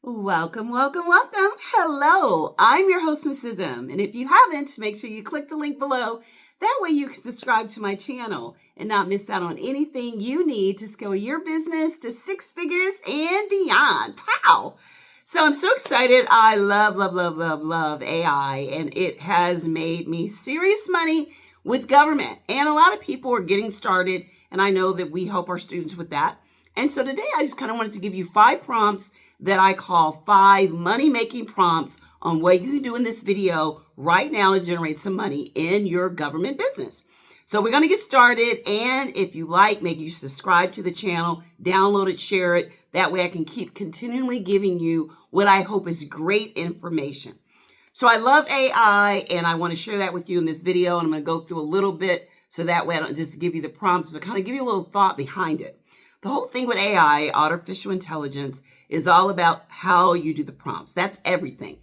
Welcome, welcome, welcome. Hello, I'm your host, Mrs. M. And if you haven't, make sure you click the link below. That way you can subscribe to my channel and not miss out on anything you need to scale your business to six figures and beyond. Pow! So I'm so excited. I love AI, and it has made me serious money with government. And a lot of people are getting started, and I know that we help our students with that. And so today I just kind of wanted to give you 5 prompts that I call 5 money-making prompts on what you can do in this video right now to generate some money in your government business. So we're going to get started, and if you like, make you subscribe to the channel, download it, share it. That way I can keep continually giving you what I hope is great information. So I love AI, and I want to share that with you in this video, and I'm going to go through a little bit so that way I don't just give you the prompts, but kind of give you a little thought behind it. The whole thing with AI, artificial intelligence, is all about how you do the prompts. That's everything.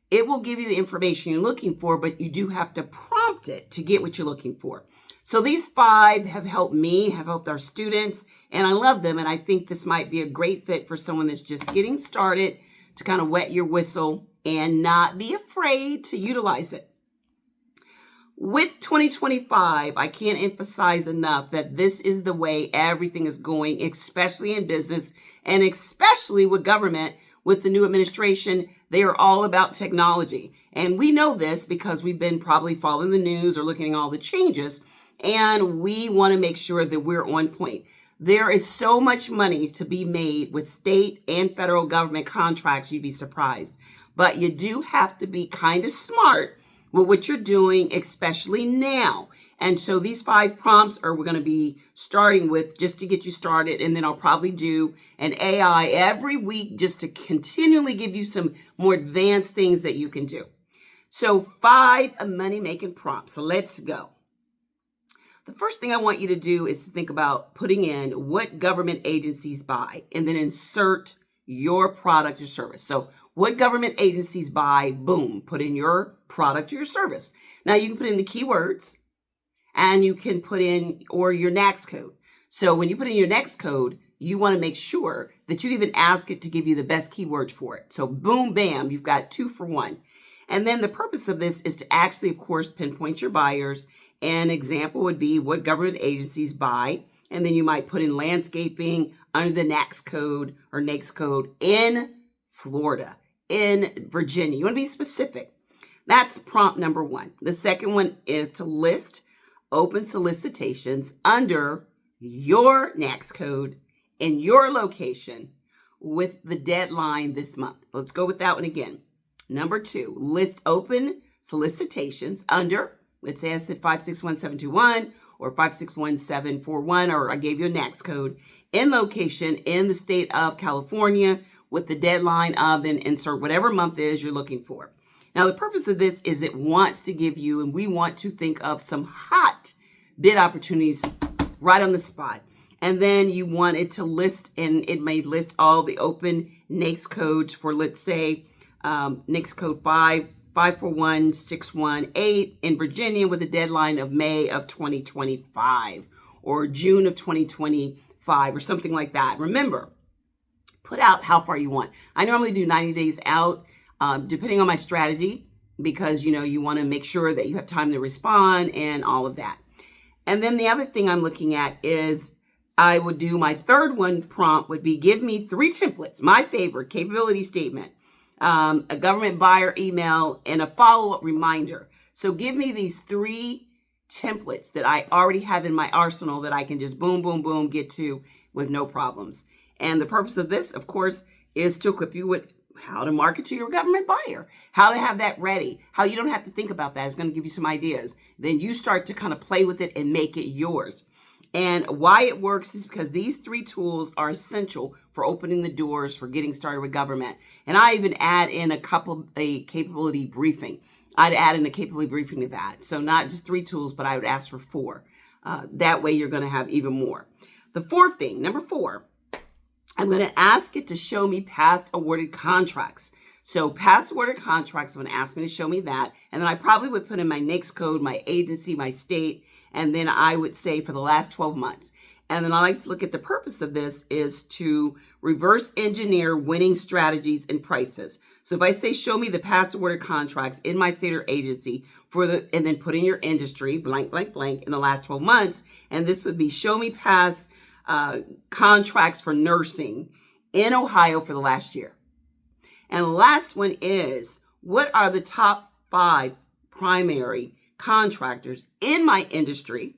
It will give you the information you're looking for, but you do have to prompt it to get what you're looking for. So these 5 have helped me, have helped our students, and I love them. And I think this might be a great fit for someone that's just getting started to kind of wet your whistle and not be afraid to utilize it. With 2025, I can't emphasize enough that this is the way everything is going, especially in business and especially with government. With the new administration, they are all about technology. And we know this because we've been probably following the news or looking at all the changes, and we want to make sure that we're on point. There is so much money to be made with state and federal government contracts, you'd be surprised. But you do have to be kind of smart with what you're doing, especially now. And so these 5 prompts we're going to be starting with just to get you started. And then I'll probably do an AI every week just to continually give you some more advanced things that you can do. So 5 money-making prompts. So let's go. The first thing I want you to do is to think about putting in what government agencies buy and then insert your product or service. So what government agencies buy, boom, put in your product or your service. Now you can put in the keywords and you can put in or your NAICS code. So when you put in your NAICS code, you want to make sure that you even ask it to give you the best keywords for it. So boom, bam, you've got 2 for 1. And then the purpose of this is to actually, of course, pinpoint your buyers. An example would be what government agencies buy. And then you might put in landscaping under the NAICS code or NAICS code in Florida, in Virginia. You want to be specific. That's prompt number 1. The second one is to list open solicitations under your NAICS code in your location with the deadline this month. Let's go with that one again. Number 2, list open solicitations under, let's say I said 561721 or 561741, or I gave you a NAICS code in location in the state of California with the deadline of, then insert whatever month it is you're looking for. Now, the purpose of this is it wants to give you, and we want to think of some hot bid opportunities right on the spot. And then you want it to list, and it may list all the open NAICS codes for, let's say, NAICS code 541618 in Virginia with a deadline of May of 2025 or June of 2025 or something like that. Remember, put out how far you want. I normally do 90 days out, depending on my strategy, because you want to make sure that you have time to respond and all of that. And then the other thing I'm looking at is I would do my third one prompt would be give me 3 templates, my favorite capability statement, a government buyer email, and a follow-up reminder. So give me these 3 templates that I already have in my arsenal that I can just boom, boom, boom, get to with no problems. And the purpose of this, of course, is to equip you with how to market to your government buyer, how to have that ready, how you don't have to think about that. It's going to give you some ideas. Then you start to kind of play with it and make it yours. And why it works is because these 3 tools are essential for opening the doors for getting started with government. And I even add in a capability briefing. I'd add in a capability briefing to that. So not just 3 tools, but I would ask for 4. That way you're going to have even more. The fourth thing, number 4, I'm going to ask it to show me past awarded contracts. So past awarded contracts, I'm going to ask me to show me that. And then I probably would put in my NAICS code, my agency, my state, and then I would say for the last 12 months. And then I like to look at the purpose of this is to reverse engineer winning strategies and prices. So if I say, show me the past awarded contracts in my state or agency and then put in your industry, blank, blank, blank, in the last 12 months. And this would be show me past contracts for nursing in Ohio for the last year. And the last one is, what are the top 5 primary contractors in my industry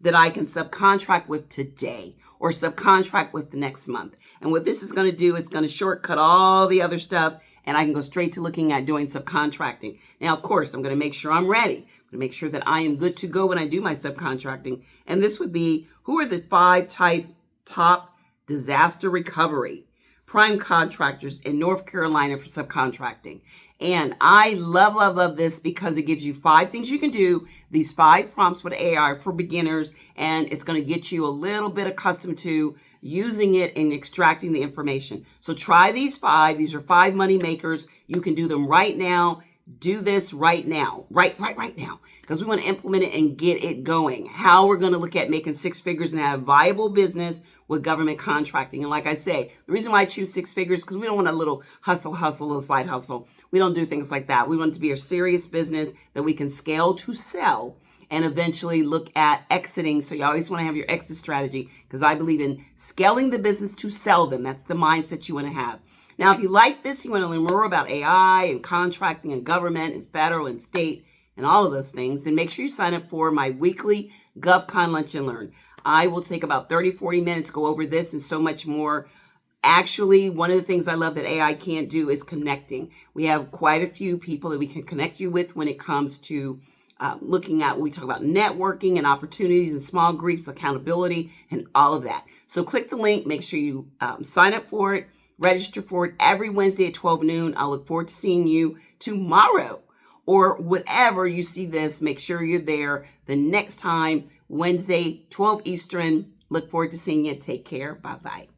that I can subcontract with today or subcontract with the next month? And what this is going to do, it's going to shortcut all the other stuff, and I can go straight to looking at doing subcontracting. Now, of course, I'm going to make sure I'm ready. I'm going to make sure that I am good to go when I do my subcontracting. And this would be, who are the 5 top disaster recovery prime contractors in North Carolina for subcontracting? And I love, love, love this because it gives you 5 things you can do, these 5 prompts with AI for beginners, and it's going to get you a little bit accustomed to using it and extracting the information. So try these 5. These are 5 money makers. You can do them right now. Do this right now, right now, because we want to implement it and get it going. How we're going to look at making 6 figures and have viable business with government contracting. And like I say, the reason why I choose 6 figures is because we don't want a little hustle, little side hustle. We don't do things like that. We want it to be a serious business that we can scale to sell and eventually look at exiting. So you always want to have your exit strategy, because I believe in scaling the business to sell them. That's the mindset you want to have. Now, if you like this, you want to learn more about AI and contracting and government and federal and state and all of those things, then make sure you sign up for my weekly GovCon Lunch and Learn. I will take about 30, 40 minutes, go over this and so much more. Actually, one of the things I love that AI can't do is connecting. We have quite a few people that we can connect you with when it comes to looking at, we talk about networking and opportunities and small groups, accountability, and all of that. So click the link, make sure you sign up for it. Register for it every Wednesday at 12 noon. I look forward to seeing you tomorrow, or whatever you see this. Make sure you're there the next time, Wednesday, 12 Eastern. Look forward to seeing you. Take care. Bye-bye.